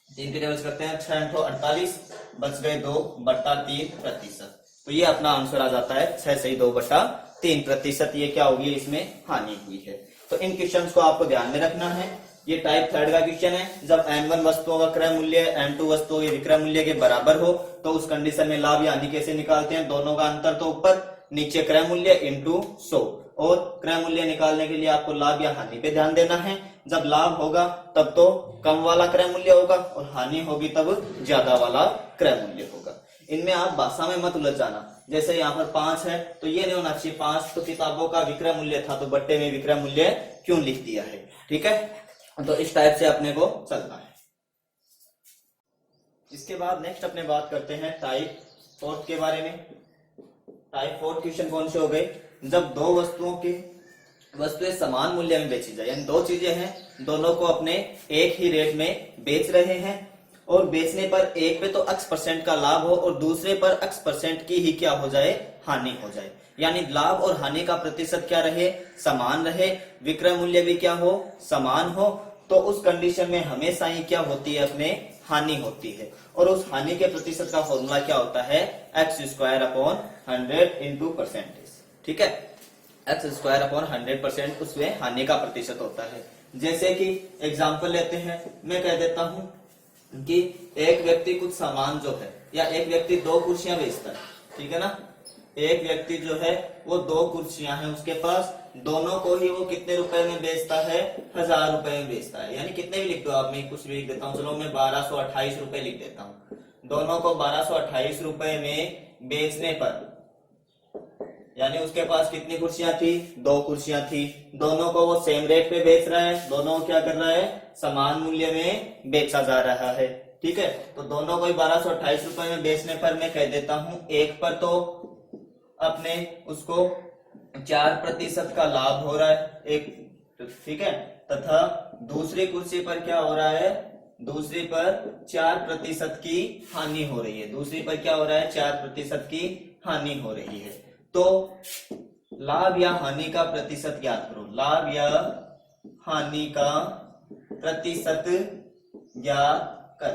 की टेबल से करते हैं, 6 × 48 बच गए 2/3%। तो ये अपना आंसर आ जाता है 6 से 2/3%। ये क्या होगी, इसमें हानि हुई है। तो इन क्वेश्चन को आपको ध्यान में रखना है। ये टाइप 3 का क्वेश्चन है, जब n1 वस्तुओं का क्रय मूल्य n2 वस्तुओं के विक्रय मूल्य के बराबर हो तो उस कंडीशन में लाभ या हानि कैसे निकालते हैं, दोनों का अंतर तो ऊपर, नीचे क्रय मूल्य इनटू 100। और क्रय मूल्य निकालने के लिए आपको लाभ या हानि पे ध्यान देना है। जब लाभ होगा तब तो कम वाला क्रय मूल्य होगा और हानि होगी तब ज्यादा वाला क्रय मूल्य होगा। इनमें आप भाषा में मत उलझ जाना, जैसे यहाँ पर 5 है तो ये नहीं होना चाहिए 5 तो किताबों का विक्रय मूल्य था तो बट्टे में विक्रय मूल्य क्यों लिख दिया है। ठीक है, तो इस टाइप से अपने को चलना है। इसके बाद नेक्स्ट अपने बात करते हैं टाइप 4 के बारे में। टाइप 4 क्वेश्चन कौन से हो गए, जब दो वस्तुएं समान मूल्य में बेची जाए, यानी 2 चीजें हैं, दोनों को अपने एक ही रेट में बेच रहे हैं और बेचने पर एक पे तो x% का लाभ हो और दूसरे पर x% की ही क्या हो जाए, हानि हो जाए, यानी लाभ और हानि का प्रतिशत क्या रहे, समान रहे, विक्रय मूल्य भी क्या हो, समान हो, तो उस कंडीशन में हमेशा ही क्या होती है, अपने हानि होती है। और उस हानि के प्रतिशत का फॉर्मूला क्या होता है, x²/100 इंटू परसेंटेज। ठीक है, x²/100% उसमें हानि का प्रतिशत होता है। जैसे कि एग्जाम्पल लेते हैं, मैं कह देता हूं कि एक व्यक्ति कुछ सामान जो है, या एक व्यक्ति 2 कुर्सियां बेचता है, ठीक है ना, एक व्यक्ति जो है वो 2 कुर्सियां हैं उसके पास, दोनों को ही वो कितने रुपए में बेचता है, 1000 रुपए में बेचता है, यानी कितने भी लिख दो आप, मैं कुछ भी लिख देता हूँ, चलो मैं 1228 रुपए लिख देता हूँ। दोनों को 1228 रुपए में बेचने पर, यानी उसके पास कितनी कुर्सियां थी, 2 कुर्सियां थी, दोनों को वो सेम रेट पे बेच रहा है, दोनों को क्या कर रहा है, समान मूल्य में बेचा जा रहा है। ठीक है, तो दोनों को 1228 रुपए में बेचने पर मैं कह देता हूं एक पर तो अपने उसको 4% का लाभ हो रहा है एक, ठीक है, तथा दूसरी कुर्सी पर क्या हो रहा है, दूसरी पर 4% की हानि हो रही है, दूसरी पर क्या हो रहा है, 4% की हानि हो रही है। तो लाभ या हानि का प्रतिशत ज्ञात करो, लाभ या हानि का प्रतिशत ज्ञात कर।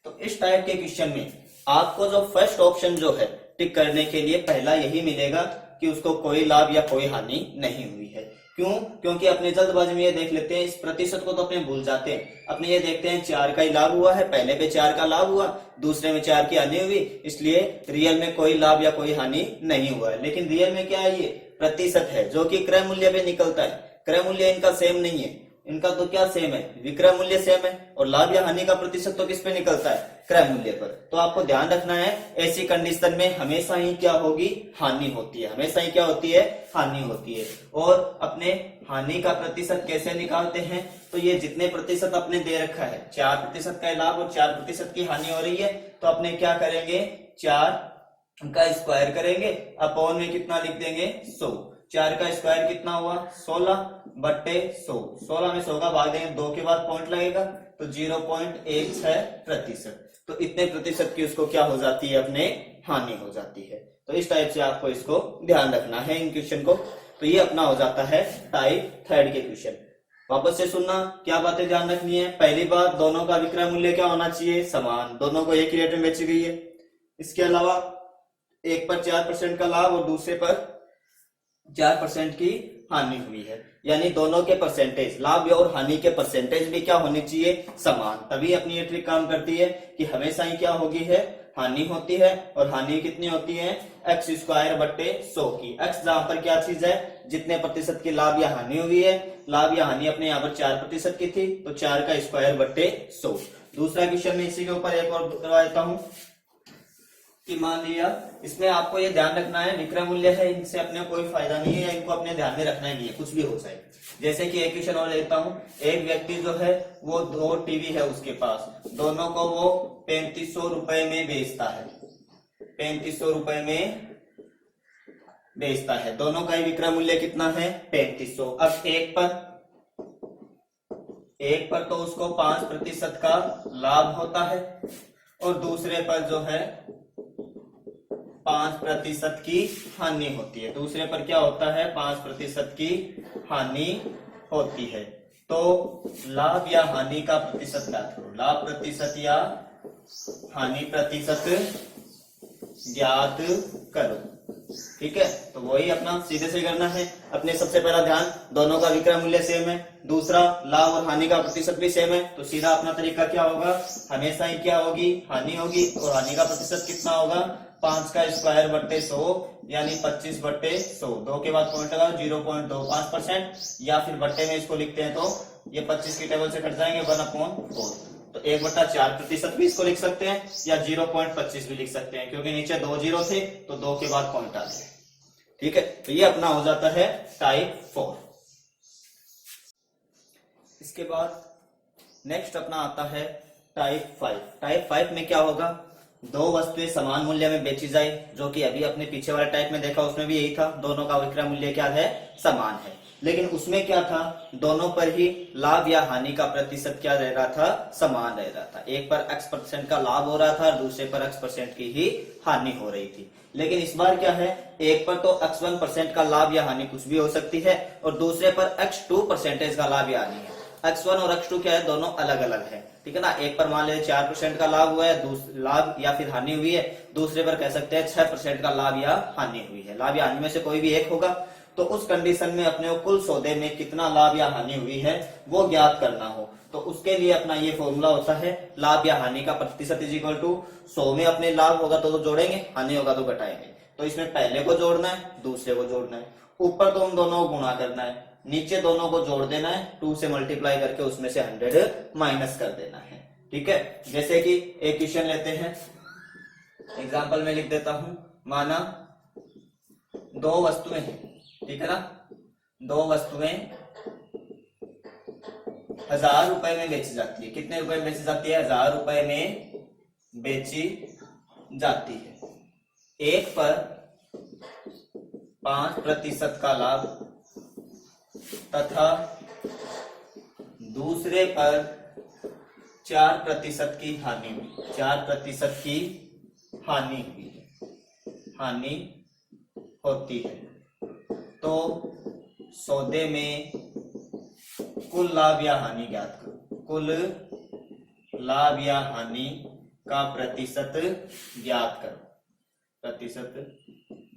तो इस टाइप के क्वेश्चन में आपको जो फर्स्ट ऑप्शन जो है टिक करने के लिए पहला यही मिलेगा कि उसको कोई लाभ या कोई हानि नहीं हुई है। क्यों? क्योंकि अपने जल्दबाजी में ये देख लेते हैं, इस प्रतिशत को तो अपने भूल जाते हैं, अपने ये देखते हैं 4 का ही लाभ हुआ है, पहले पे 4 का लाभ हुआ, दूसरे में 4 की हानि हुई, इसलिए रियल में कोई लाभ या कोई हानि नहीं हुआ है। लेकिन रियल में क्या है, ये प्रतिशत है जो कि क्रय मूल्य पे निकलता है। क्रय मूल्य इनका सेम नहीं है, इनका तो क्या सेम है, विक्रय मूल्य सेम है, और लाभ या हानि का प्रतिशत तो किस पे निकलता है, क्रय मूल्य पर। तो आपको ध्यान रखना है, ऐसी कंडीशन में हमेशा ही क्या होगी, हानि होती है, हमेशा ही क्या होती है, हानि होती है। और अपने हानि का प्रतिशत कैसे निकालते हैं, तो ये जितने प्रतिशत अपने दे रखा है, 4% का लाभ और 4% की हानि हो रही है, तो अपने क्या करेंगे, 4 का स्क्वायर करेंगे, अपॉन में कितना लिख देंगे, 100। 4 का स्क्वायर कितना हुआ, 16 बट्टे 100, 16 में 100 का भाग देंगे, 2 के बाद पॉइंट लगेगा, तो 0.16%। तो इतने प्रतिशत की उसको क्या हो जाती है, अपने हानि हो जाती है। तो इस टाइप से आपको इसको ध्यान रखना है इन क्वेश्चन को। तो ये अपना हो जाता है टाइप 3 के क्वेश्चन। वापस से सुनना, क्या बातें ध्यान रखनी है। पहली बात, दोनों का विक्रय मूल्य क्या होना चाहिए, समान, दोनों को एक ही रेट में बेची गई है। इसके अलावा एक पर 4% का लाभ और दूसरे पर 4% की हानि हुई है, यानी दोनों के परसेंटेज, लाभ और हानि के परसेंटेज भी क्या होने चाहिए, समान। तभी अपनी ये ट्रिक काम करती है कि हमेशा ही क्या होगी है, हानि होती है, और हानि कितनी होती है, x² बट्टे 100 की। x जहां पर क्या चीज है, जितने प्रतिशत की लाभ या हानि हुई है, लाभ या हानि अपने यहाँ पर 4% की थी, तो 4 का स्क्वायर बट्टे 100। दूसरा क्वेश्चन में इसी के ऊपर एक और करवा देता हूं कि मान लिया, इसमें आपको ये ध्यान रखना है, विक्रय मूल्य है, इनसे अपने कोई फायदा नहीं है, या इनको अपने ध्यान में रखना ही नहीं है, कुछ भी हो जाए। जैसे कि एक क्वेश्चन और लेता हूं, एक व्यक्ति जो है वो 2 टीवी है उसके पास, दोनों को वो 3500 रुपए में बेचता है, 3500 रुपए में बेचता है, दोनों का ही विक्रय मूल्य कितना है, 3500। अब एक पर तो उसको 5% का लाभ होता है, और दूसरे पर जो है 5% की हानि होती है, दूसरे पर क्या होता है, 5% की हानि होती है। तो लाभ या हानि का प्रतिशत ज्ञात करो, लाभ प्रतिशत या हानि प्रतिशत ज्ञात करो, ठीक है। तो वही अपना सीधे से करना है। अपने सबसे पहला ध्यान, दोनों का विक्रय मूल्य सेम है, दूसरा लाभ और हानि का प्रतिशत भी सेम है, तो सीधा अपना तरीका क्या होगा, हमेशा ही क्या होगी, हानि होगी, और हानि का प्रतिशत कितना होगा, 5 का स्क्वायर बट्टे 100, यानी 25 बट्टे 100, 2 के बाद पॉइंट लगा, 0.25%, या फिर बट्टे में इसको लिखते हैं तो ये 25 की टेबल से कट जाएंगे, 1/4, तो 1/4% भी इसको लिख सकते हैं, या 0.25 भी लिख सकते हैं, क्योंकि नीचे 2 जीरो थे तो 2 के बाद पॉइंट आ गए, ठीक है। तो ये अपना हो जाता है टाइप 4। इसके बाद नेक्स्ट अपना आता है टाइप 5। टाइप 5 में क्या होगा, 2 वस्तुएं समान मूल्य में बेची जाए, जो कि अभी अपने पीछे वाले टाइप में देखा उसमें भी यही था, दोनों का विक्रय मूल्य क्या है, समान है। लेकिन उसमें क्या था, दोनों पर ही लाभ या हानि का प्रतिशत क्या रह रहा था, समान रह रहा था। एक पर x% का लाभ हो रहा था और दूसरे पर x% की ही हानि हो रही थी। लेकिन इस बार क्या है, एक पर तो x1% का लाभ या हानि कुछ भी हो सकती है, और दूसरे पर x2% का लाभ या हानि है। x1 और x2 क्या है, दोनों अलग अलग है, ठीक है ना। एक पर मान लीजिए 4% का लाभ हुआ है, लाभ या फिर हानि हुई है, दूसरे पर कह सकते हैं 6% का लाभ या हानि हुई है। लाभ या हानि में से कोई भी एक होगा, तो उस कंडीशन में अपने को कुल सौदे में कितना लाभ या हानि हुई है वो ज्ञात करना हो, तो उसके लिए अपना ये फॉर्मूला होता है, लाभ या हानि का प्रतिशत इज इक्वल टू 100 में अपने लाभ होगा तो जोड़ेंगे, हानि होगा तो घटाएंगे। तो इसमें पहले को जोड़ना है, दूसरे को जोड़ना है, ऊपर तो उन दोनों को गुणा करना है, नीचे दोनों को जोड़ देना है, 2 से मल्टीप्लाई करके उसमें से 100 माइनस कर देना है, ठीक है। जैसे कि एक क्वेश्चन लेते हैं, एग्जांपल में लिख देता हूं, माना 2 वस्तुएं हैं, ठीक है ना, 2 वस्तुएं 1000 रुपए में बेची जाती है। कितने रुपए में बेची जाती है, 1000 रुपए में बेची जाती है। एक पर 5% का लाभ तथा दूसरे पर 4% की हानि हुई, 4% की हानि होती है, तो सौदे में कुल लाभ या हानि ज्ञात करो। कुल लाभ या हानि का प्रतिशत ज्ञात करो, प्रतिशत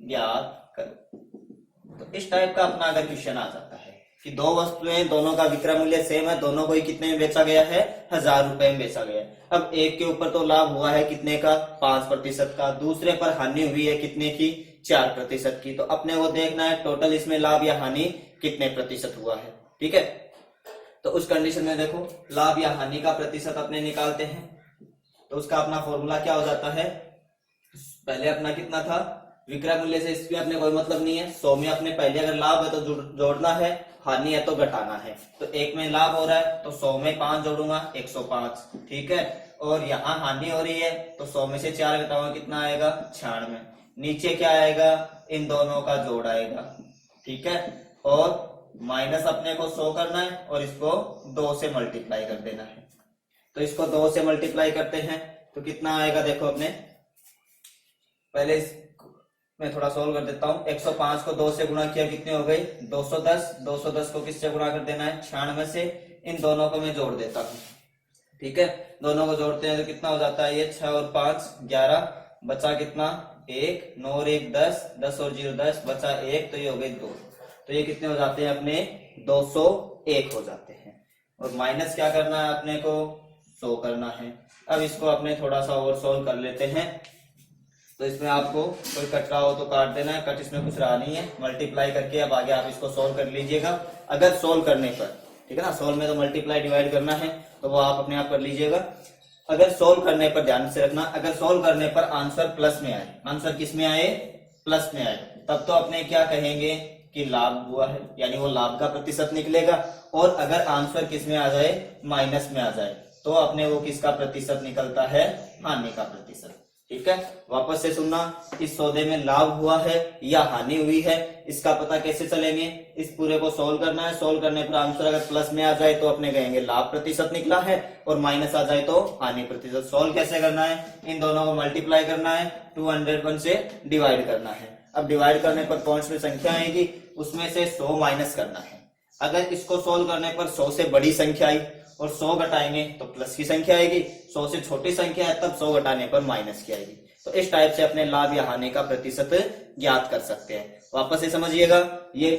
ज्ञात करो। तो इस टाइप का अपना अगर क्वेश्चन आ जाता है कि दो वस्तुएं, दोनों का विक्रय मूल्य सेम है, दोनों को ही कितने में बेचा गया है, 1000 रुपए में बेचा गया है। अब एक के ऊपर तो लाभ हुआ है कितने का, 5% का, दूसरे पर हानि हुई है कितने की, 4% की। तो अपने को देखना है टोटल इसमें लाभ या हानि कितने प्रतिशत हुआ है। ठीक है, तो उस कंडीशन में देखो लाभ या हानि का प्रतिशत अपने निकालते हैं। तो उसका अपना फॉर्मूला क्या हो जाता है, पहले अपना कितना था, विक्रय मूल्य से इसमें अपने कोई मतलब नहीं है, 100 में अपने पहले अगर लाभ है तो जोड़ना है, हानि है तो घटाना है। तो एक में लाभ हो रहा है तो 100 में 5 जोड़ूंगा, 105। ठीक है, और यहाँ हानि हो रही है तो 100 में से 4 घटाऊंगा, कितना आएगा, 96। नीचे क्या आएगा, इन दोनों का जोड़ आएगा। ठीक है, और माइनस अपने को 100 करना है और इसको 2 से मल्टीप्लाई कर देना है। तो इसको 2 से मल्टीप्लाई करते हैं तो कितना आएगा, देखो अपने पहले मैं थोड़ा सोल्व कर देता हूं। 105 को 2 से गुणा किया, कितने हो गई, 210। 210 को किससे गुणा कर देना है, 96 से। इन दोनों को मैं जोड़ देता हूं। ठीक है, दोनों को जोड़ते हैं तो कितना हो जाता है, ये 6 और 5 11, बचा कितना, 1, 9 और 1 10, 10 और 0 10, बचा 1, तो ये हो गई 2। तो ये कितने हो जाते हैं अपने, 201 हो जाते हैं। और माइनस क्या करना है अपने को, 100 करना है। अब इसको अपने थोड़ा सा और सोल्व कर लेते हैं। तो इसमें आपको कोई कट रहा हो तो काट देना है, कट इसमें कुछ रहा नहीं है, मल्टीप्लाई करके अब आगे आप इसको सोल्व कर लीजिएगा। अगर सोल्व करने पर, ठीक है ना, सोल्व में तो मल्टीप्लाई डिवाइड करना है तो वो आप अपने आप कर लीजिएगा। अगर सोल्व करने पर ध्यान से रखना, अगर सोल्व करने पर आंसर प्लस में आए, आंसर किस में आए, प्लस में आए, तब तो अपने क्या कहेंगे कि लाभ हुआ है, यानी वो लाभ का प्रतिशत निकलेगा। और अगर आंसर किस में आ जाए, माइनस में आ जाए, तो अपने वो किसका प्रतिशत निकलता है, हानि का प्रतिशत। ठीक है, वापस से सुनना, इस सौदे में लाभ हुआ है या हानि हुई है, इसका पता कैसे चलेंगे, इस पूरे को सोल्व करना है। सोल्व करने पर आंसर अगर प्लस में आ जाए तो अपने कहेंगे लाभ प्रतिशत निकला है, और माइनस आ जाए तो हानि प्रतिशत। सोल्व कैसे करना है, इन दोनों को मल्टीप्लाई करना है, 201 से डिवाइड करना है। अब डिवाइड करने पर कौन सी संख्या आएगी, उसमें से 100 माइनस करना है। अगर इसको सोल्व करने पर 100 से बड़ी संख्या आई और 100 घटाएंगे तो प्लस की संख्या आएगी, 100 से छोटी संख्या है तब 100 घटाने पर माइनस की आएगी। तो इस टाइप से अपने लाभ या हानि का प्रतिशत ज्ञात कर सकते हैं। वापस से समझिएगा, ये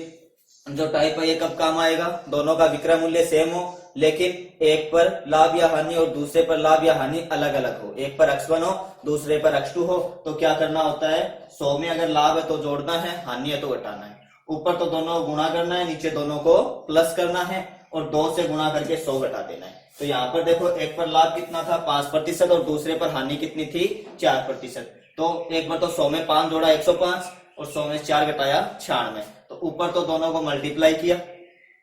जो टाइप है ये कब काम आएगा, दोनों का विक्रय मूल्य सेम हो लेकिन एक पर लाभ या हानि और दूसरे पर लाभ या हानि अलग अलग हो, एक पर x1 हो दूसरे पर x2 हो। तो क्या करना होता है, 100 में अगर लाभ है तो जोड़ना है, हानि है तो घटाना है। ऊपर तो दोनों को गुणा करना है, नीचे दोनों को प्लस करना है, और 2 से गुणा करके 100 घटा देना है। तो यहाँ पर देखो एक पर लाभ कितना था, 5% और दूसरे पर हानि कितनी थी, 4%। तो एक बार तो 100 में 5 जोड़ा 105 और 100 में 4 घटाया 96। तो ऊपर तो दोनों को मल्टीप्लाई किया,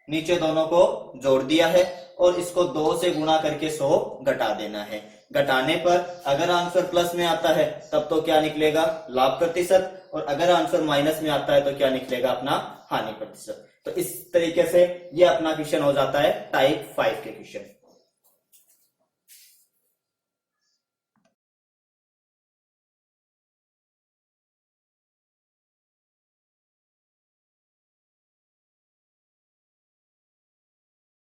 नीचे दोनों को जोड़ दिया है, और इसको 2 से गुणा करके 100 घटा देना है। घटाने पर अगर आंसर प्लस में आता है तब तो क्या निकलेगा, लाभ प्रतिशत, और अगर आंसर माइनस में आता है तो क्या निकलेगा, अपना हानि प्रतिशत। तो इस तरीके से ये अपना क्वेश्चन हो जाता है टाइप 5 के क्वेश्चन।